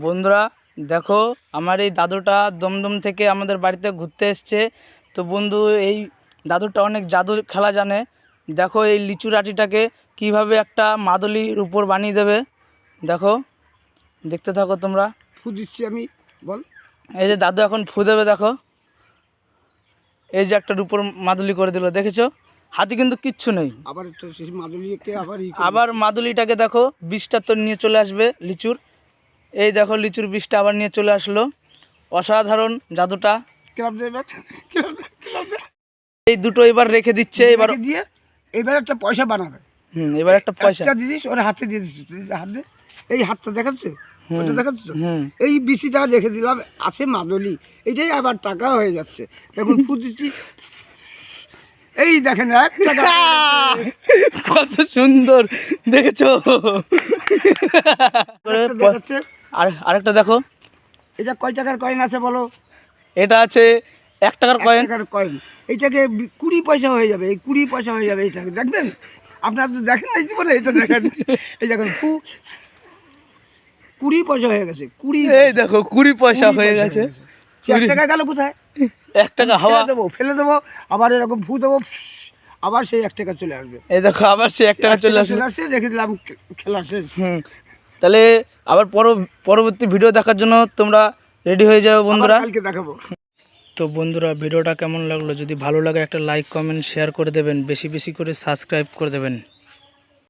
বন্ধুরা দেখো, আমার এই দাদুটা দমদম থেকে আমাদের বাড়িতে ঘুরতে এসছে। তো বন্ধু, এই দাদুটা অনেক জাদু খেলা জানে। দেখো এই লিচু আটিটাকে কিভাবে একটা মাদুলির উপর বানিয়ে দেবে। দেখো, দেখতে থাকো তোমরা। ফু দিচ্ছি আমি, বল। এই যে দাদু এখন ফু দেবে, দেখো এই যে একটা রূপোর মাদুলি করে দিল, দেখেছো? হাতে কিন্তু কিচ্ছু নেই। আবার সেই মাদুলিকে আবার মাদুলিটাকে দেখো বিষটা তো নিয়ে চলে আসবে লিচুর। এই দেখো লিচুর বিষটা আবার নিয়ে চলে আসলো। অসাধারণ জাদুটা। এই দুটো এবার রেখে দিচ্ছে, এবার দিয়ে এবার একটা পয়সা বানাবে। এবার একটা পয়সা দিদিস ওর হাতে দিয়ে দিচ্ছি, হাতে এই হাতটা দেখাচ্ছে, ওটা দেখাচ্ছে। এই 20 টাকা রেখে দিলাম, আছে মাদুলি, এটাই আবার টাকা হয়ে যাচ্ছে। এখন ফুটছি, এই দেখেন 1 টাকা। কত সুন্দর, দেখেছো? আর আরেকটা দেখো, এটা কয় টাকার কয়েন আছে বলো? এটা আছে 1 টাকার কয়েন। কয়েন এইটাকে 20 পয়সা হয়ে যাবে, এই 20 পয়সা হয়ে যাবে। এইটাকে দেখবেন, আপনারা তো দেখেন না জীবনে, এটা দেখেন, এই দেখেন 20 পয়সা হয়ে গেছে। 20, এই দেখো 20 পয়সা হয়ে গেছে। 1 টাকা গেল কোথায়? 1 টাকা হাওয়া দেবো, ফেলে দেবো, আবার এরকম ফু দেবো, আবার সেই 1 টাকা চলে আসবে। এই দেখো আবার সেই 1 টাকা চলে আসছে, রেখে দিলাম, খেলা শেষ। তাহলে আবার পরবর্তী ভিডিও দেখার জন্য তোমরা রেডি হয়ে যাও বন্ধুরা, কালকে দেখাবো। তো বন্ধুরা, ভিডিওটা কেমন লাগলো? যদি ভালো লাগে একটা লাইক, কমেন্ট, শেয়ার করে দেবেন, বেশি বেশি করে সাবস্ক্রাইব করে দেবেন।